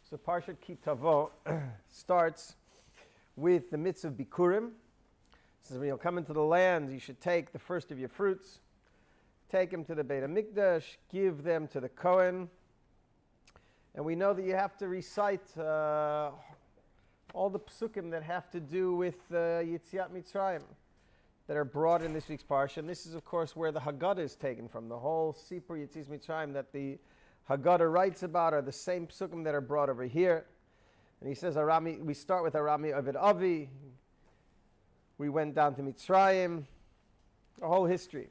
So Parsha Tavo starts with the mitzvah of Bikurim. It says when you'll come into the land, you should take the first of your fruits, take them to the Beit HaMikdash, give them to the Kohen. And we know that you have to recite all the psukim that have to do with Yetziat Mitzrayim that are brought in this week's Parsha. And this is, of course, where the Haggadah is taken from. The whole Sipur Yetziat Mitzrayim that the Haggadah writes about are the same psukim that are brought over here. And he says, we start with Arami Ovid Avi. We went down to Mitzrayim. The whole history.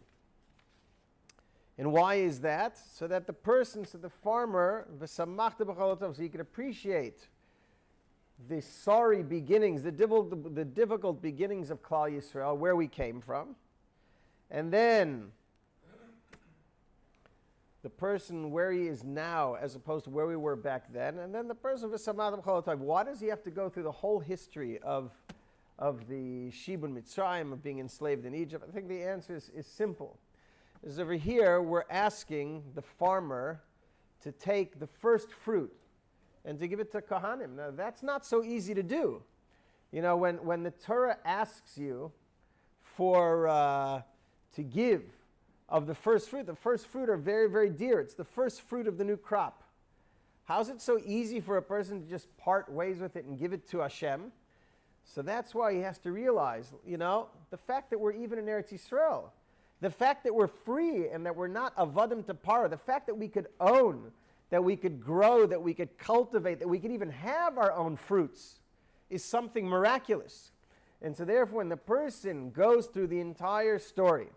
And why is that? So that the farmer, so he can appreciate the sorry beginnings, the difficult beginnings of Klal Yisrael, where we came from. And then the person where he is now as opposed to where we were back then. And then the person, why does he have to go through the whole history of the Shibun Mitzrayim, of being enslaved in Egypt? I think the answer is simple. Is over here, we're asking the farmer to take the first fruit and to give it to Kohanim. Now, that's not so easy to do. You know, when the Torah asks you to give of the first fruit are very, very dear. It's the first fruit of the new crop. How is it so easy for a person to just part ways with it and give it to Hashem? So that's why he has to realize, the fact that we're even in Eretz Yisrael, the fact that we're free and that we're not avadim to para, the fact that we could own, that we could grow, that we could cultivate, that we could even have our own fruits is something miraculous. And so therefore, when the person goes through the entire story,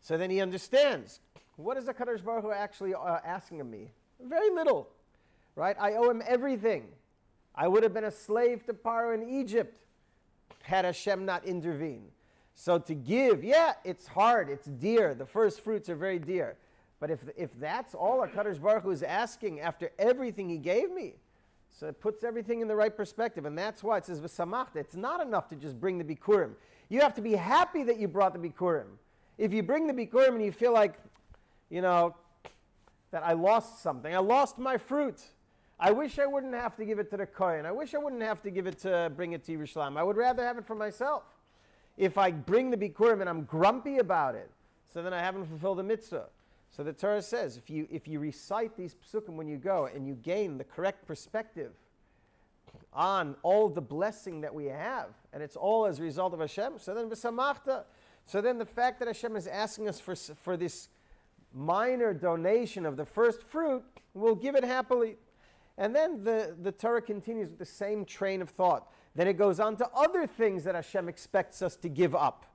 so then he understands, what is the HaKadosh Baruch Hu actually asking of me? Very little, right? I owe him everything. I would have been a slave to Paro in Egypt had Hashem not intervened. So to give, it's hard, it's dear. The first fruits are very dear. But if that's all HaKadosh Baruch Hu is asking after everything he gave me, so it puts everything in the right perspective. And that's why it says, V'samachta. It's not enough to just bring the Bikurim. You have to be happy that you brought the Bikurim. If you bring the Bikurim and you feel like, that I lost something, I lost my fruit. I wish I wouldn't have to give it to the Kohen. I wish I wouldn't have to bring it to Yerushalayim. I would rather have it for myself. If I bring the Bikurim and I'm grumpy about it, so then I haven't fulfilled the mitzvah. So the Torah says, if you recite these psukim when you go and you gain the correct perspective on all the blessing that we have, and it's all as a result of Hashem, so then v'samachta. So then the fact that Hashem is asking us for this minor donation of the first fruit, we'll give it happily. And then the Torah continues with the same train of thought. Then it goes on to other things that Hashem expects us to give up.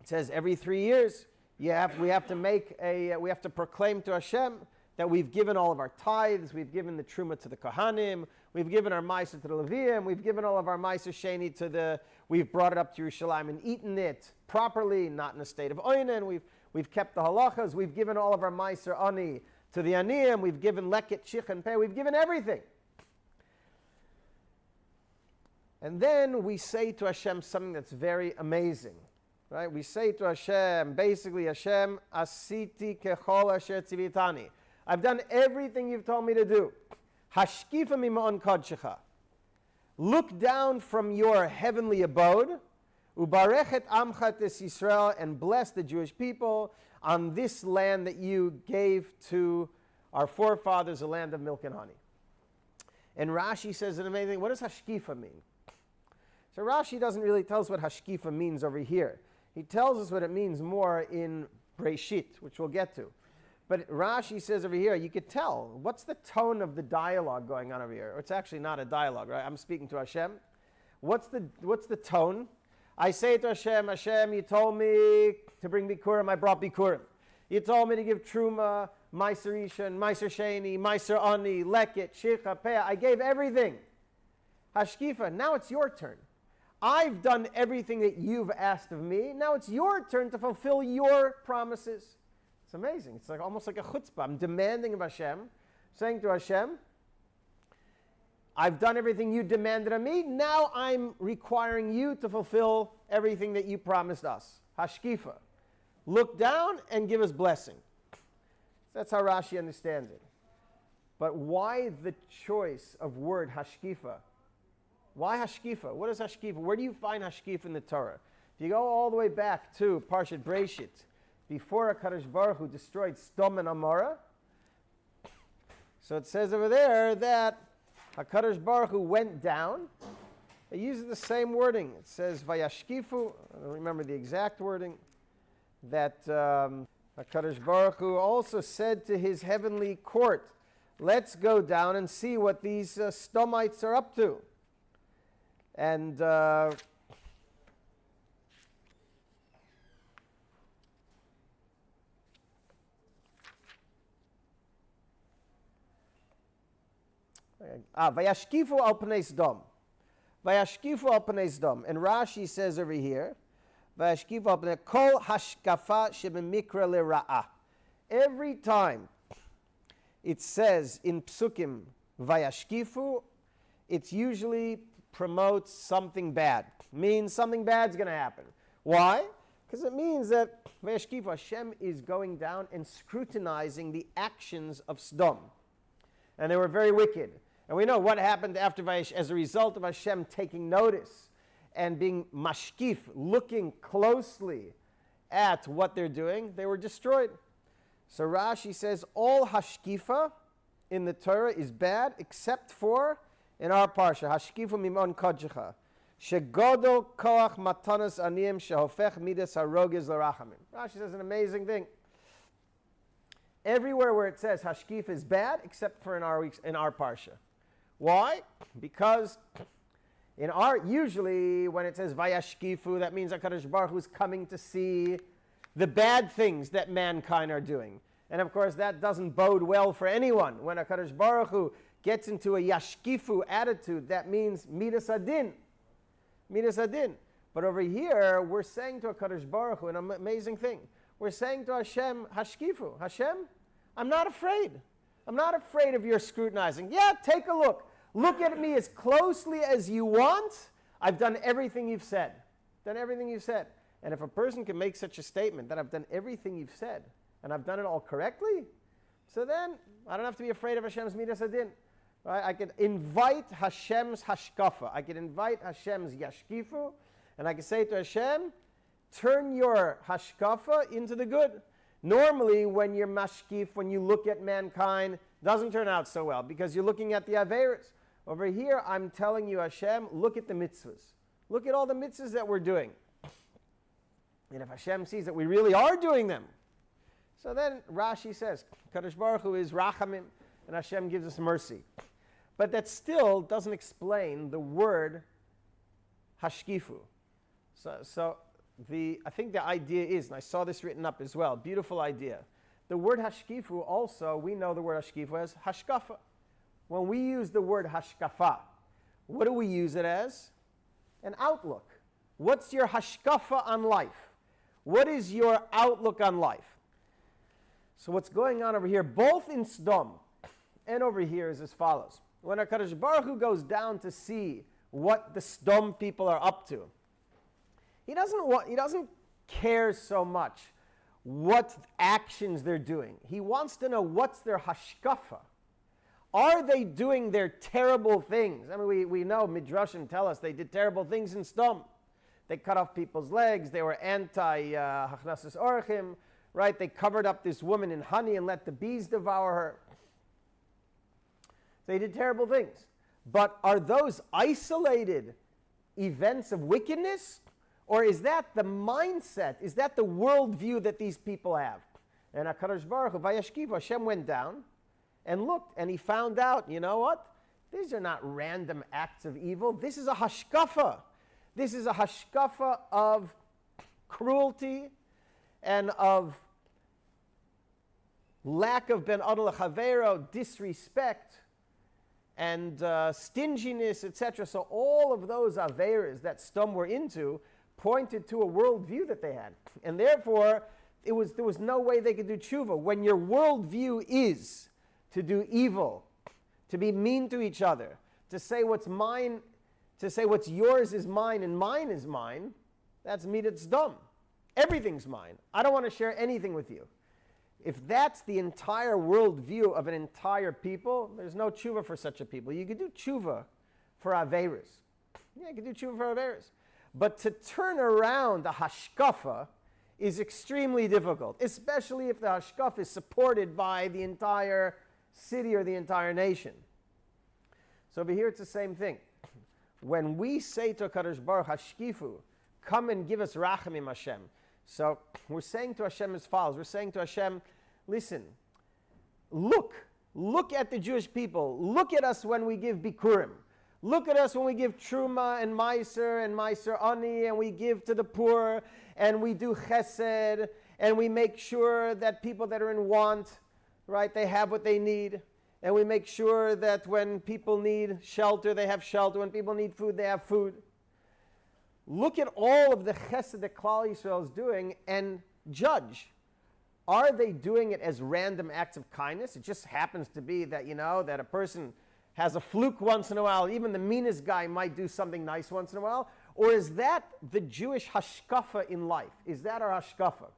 It says every 3 years we have to proclaim to Hashem that we've given all of our tithes, we've given the truma to the Kohanim, we've given our ma'aser to the Leviim, we've given all of our ma'aser sheni we've brought it up to Yerushalayim and eaten it properly, not in a state of oinen. We've kept the halachas, we've given all of our ma'aser ani to the aniyim, we've given leket, shich, and peh, we've given everything. And then we say to Hashem something that's very amazing. Right? We say to Hashem, basically, Hashem, asiti kechol asher tzivitani. I've done everything you've told me to do. Hashkifa mima'on kodshecha. Look down from your heavenly abode, ubarechet amchat es Yisrael, and bless the Jewish people on this land that you gave to our forefathers, a land of milk and honey. And Rashi says an amazing thing. What does hashkifa mean? So Rashi doesn't really tell us what hashkifa means over here. He tells us what it means more in Breshit, which we'll get to. But Rashi says over here, you could tell, what's the tone of the dialogue going on over here? Or it's actually not a dialogue, right? I'm speaking to Hashem. What's the tone? I say to Hashem, Hashem, you told me to bring Bikurim, I brought Bikurim. You told me to give Truma, Ma'aser Rishon, Ma'aser Sheni, Ma'aser Ani, Leket, Shicha, Peh. I gave everything. Hashkifa, now it's your turn. I've done everything that you've asked of me. Now it's your turn to fulfill your promises. It's amazing. It's almost like a chutzpah. I'm demanding of Hashem, saying to Hashem, I've done everything you demanded of me. Now I'm requiring you to fulfill everything that you promised us. Hashkifa. Look down and give us blessing. That's how Rashi understands it. But why the choice of word hashkifa? Why hashkifa? What is hashkifa? Where do you find hashkifa in the Torah? If you go all the way back to Parshat Breshit, before HaKadosh Baruch Hu destroyed Sdom and Amorah, so it says over there that HaKadosh Baruch Hu went down. It uses the same wording. It says vayashkifu. I don't remember the exact wording. That HaKadosh Baruch Hu also said to his heavenly court, let's go down and see what these Stomites are up to. And Vayashkifu al pnei Sdom. Vayashkifu al pnei Sdom. And Rashi says over here, Vayashkifu al pnei kol hashkafa shebemikra lera'ah. Every time it says in Psukim Vayashkifu, it usually promotes something bad. Means something bad's going to happen. Why? Because it means that Vayashkifu, Hashem is going down and scrutinizing the actions of Sdom. And they were very wicked. And we know what happened after Vayesh as a result of Hashem taking notice and being mashkif, looking closely at what they're doing. They were destroyed. So Rashi says all hashkifa in the Torah is bad except for in our Parsha, hashkifu mimon kodjecha, shegodol koach matanas aniyim shehofech midas harogiz l'rachamim. Rashi says an amazing thing. Everywhere where it says hashkif is bad except for in our Parsha. Why? Because usually when it says vayashkifu, that means HaKadosh Baruch Hu is coming to see the bad things that mankind are doing. And of course that doesn't bode well for anyone. When HaKadosh Baruch Hu gets into a yashkifu attitude, that means midas adin. Midas adin. But over here, we're saying to HaKadosh Baruch Hu an amazing thing. We're saying to Hashem, hashkifu, Hashem, I'm not afraid. I'm not afraid of your scrutinizing. Yeah, take a look. Look at me as closely as you want. I've done everything you've said. Done everything you've said. And if a person can make such a statement that I've done everything you've said, and I've done it all correctly, so then I don't have to be afraid of Hashem's midas adin. Right? I could invite Hashem's hashkafa. I could invite Hashem's yashkifu, and I could say to Hashem, turn your hashkafa into the good. Normally, when you're mashkif, when you look at mankind, doesn't turn out so well because you're looking at the averos. Over here, I'm telling you, Hashem, look at the mitzvahs. Look at all the mitzvahs that we're doing. And if Hashem sees that we really are doing them, so then Rashi says, Kadosh Baruch Hu is rachamim, and Hashem gives us mercy. But that still doesn't explain the word hashkifu. I think the idea is, and I saw this written up as well, beautiful idea. The word hashkifu also, we know the word hashkifu as hashkafa. When we use the word hashkafa, what do we use it as? An outlook. What's your hashkafa on life? What is your outlook on life? So what's going on over here, both in Sdom and over here, is as follows. When HaKadosh Baruch Hu goes down to see what the Sdom people are up to, he doesn't care so much what actions they're doing. He wants to know what's their hashkafa. Are they doing their terrible things? I mean, we know Midrashim tell us they did terrible things in Sdom. They cut off people's legs. They were anti-hachnasas orchim, right? They covered up this woman in honey and let the bees devour her. They did terrible things. But are those isolated events of wickedness? Or is that the mindset? Is that the worldview that these people have? And HaKadosh Baruch Hu, Vayashkiv, Hashem went down and looked, and he found out, you know what? These are not random acts of evil. This is a hashkafa. This is a hashkafa of cruelty and of lack of ben adol chavero, disrespect, and stinginess, etc. So all of those averas that Sdom were into pointed to a worldview that they had. And therefore, there was no way they could do tshuva. When your worldview is to do evil, to be mean to each other, to say what's mine, to say what's yours is mine and mine is mine, that's midat Sdom. Everything's mine. I don't want to share anything with you. if that's the entire worldview of an entire people, there's no tshuva for such a people. You could do tshuva for Averis. Yeah, you could do tshuva for Averis. But to turn around the hashkafa is extremely difficult, especially if the hashkafa is supported by the entire city or the entire nation. So over here it's the same thing. When we say to HaKadosh Baruch Hashkifu, come and give us rachamim Hashem. So we're saying to Hashem as follows. We're saying to Hashem, listen, look at the Jewish people. Look at us when we give bikurim. Look at us when we give truma and meiser ani, and we give to the poor, and we do chesed, and we make sure that people that are in want, right, they have what they need. And we make sure that when people need shelter, they have shelter. When people need food, they have food. Look at all of the chesed that Kollel Yisrael is doing and judge. Are they doing it as random acts of kindness? It just happens to be that, that a person has a fluke once in a while. Even the meanest guy might do something nice once in a while. Or is that the Jewish hashkafa in life? Is that our hashkafa?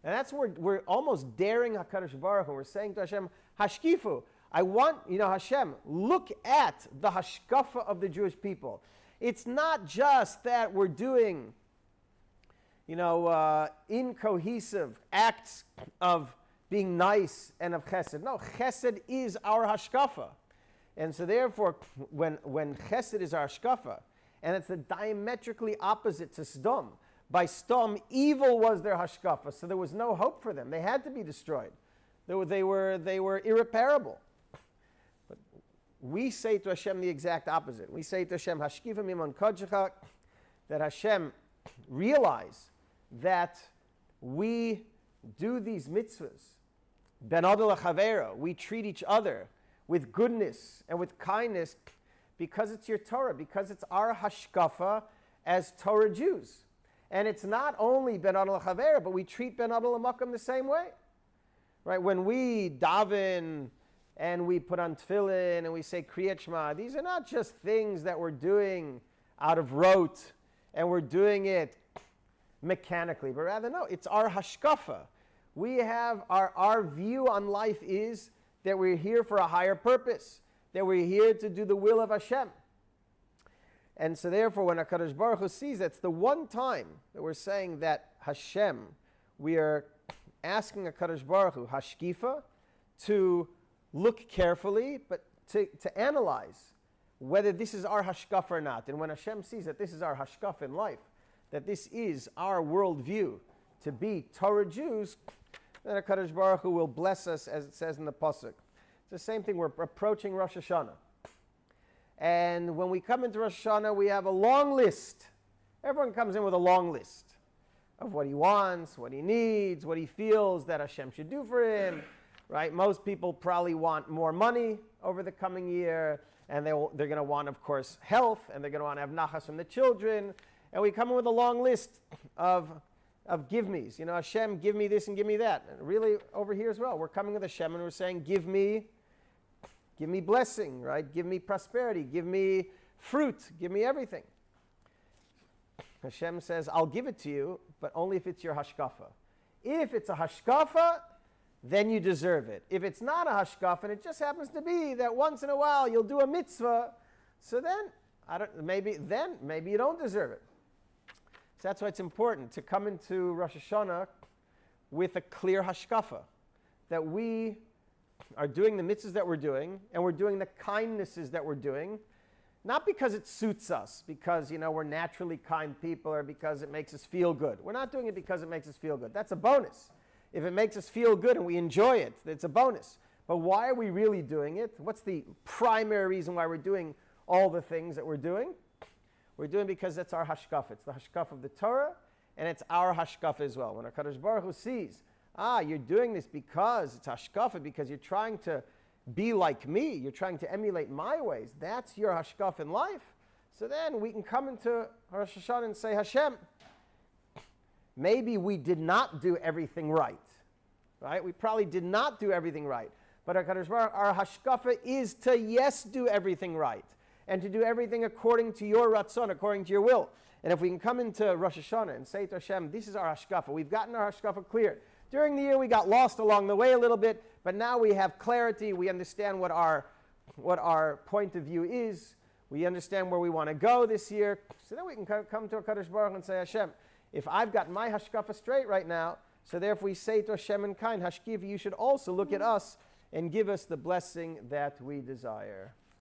And that's where we're almost daring HaKadosh Baruch Hu. We're saying to Hashem, Hashkifu, I want, Hashem, look at the hashkafa of the Jewish people. It's not just that we're doing, incohesive acts of being nice and of chesed. No, chesed is our hashkafa. And so therefore, when chesed is our hashkafa, and it's the diametrically opposite to Sdom. By Sdom, evil was their hashkafa, so there was no hope for them. They had to be destroyed. They were irreparable. But we say to Hashem the exact opposite. We say to Hashem, Hashkifa mimon kodshecha, that Hashem realize that we do these mitzvahs. Ben adol lechavero, we treat each other with goodness and with kindness because it's your Torah, because it's our hashkafa as Torah Jews. And it's not only ben adol lechavero, but we treat ben adol l'makom the same way. Right? When we daven and we put on tefillin and we say Kriyat Shema, these are not just things that we're doing out of rote and we're doing it mechanically, but rather, no, it's our hashkafa. We have our view on life is that we're here for a higher purpose, that we're here to do the will of Hashem. And so therefore, when HaKadosh Baruch Hu sees, that's the one time that we're saying that Hashem, we are asking HaKadosh Baruch Hu, Hashkifa, to look carefully, but to analyze whether this is our hashkafa or not. And when Hashem sees that this is our hashkafa in life, that this is our worldview to be Torah Jews, then HaKadosh Baruch Hu will bless us, as it says in the Pasuk. It's the same thing. We're approaching Rosh Hashanah. And when we come into Rosh Hashanah, we have a long list. Everyone comes in with a long list of what he wants, what he needs, what he feels that Hashem should do for him. Right? Most people probably want more money over the coming year, and they're going to want, of course, health, and they're going to want to have nachas from the children. And we come in with a long list of give me's. Hashem, give me this and give me that. And really, over here as well, we're coming with Hashem and we're saying, give me blessing, right? Give me prosperity, give me fruit, give me everything. Hashem says, I'll give it to you, but only if it's your hashkafa. If it's a hashkafa, then you deserve it. If it's not a hashkafa, and it just happens to be that once in a while you'll do a mitzvah, so then, maybe you don't deserve it. So that's why it's important to come into Rosh Hashanah with a clear hashkafa, that we are doing the mitzvahs that we're doing, and we're doing the kindnesses that we're doing, not because it suits us, because we're naturally kind people, or because it makes us feel good. We're not doing it because it makes us feel good. That's a bonus. If it makes us feel good and we enjoy it, it's a bonus. But why are we really doing it? What's the primary reason why we're doing all the things that we're doing? We're doing because that's our hashkafa. It's the hashkafa of the Torah, and it's our hashkafa as well. When HaKadosh Baruch Hu sees, you're doing this because it's hashkafa, because you're trying to be like me, you're trying to emulate my ways, that's your hashkafa in life. So then we can come into Rosh Hashanah and say, Hashem, maybe we did not do everything right. Right? We probably did not do everything right. But our hashkafa is to, yes, do everything right. And to do everything according to your ratzon, according to your will. And if we can come into Rosh Hashanah and say to Hashem, this is our hashkafa. We've gotten our hashkafa clear. during the year we got lost along the way a little bit, but now we have clarity. We understand what our point of view is. We understand where we want to go this year. So then we can come to HaKadosh Baruch Hu and say, Hashem, if I've got my hashkafa straight right now, so therefore we say to Hashem in kind, Hashkiv, you should also look at us and give us the blessing that we desire.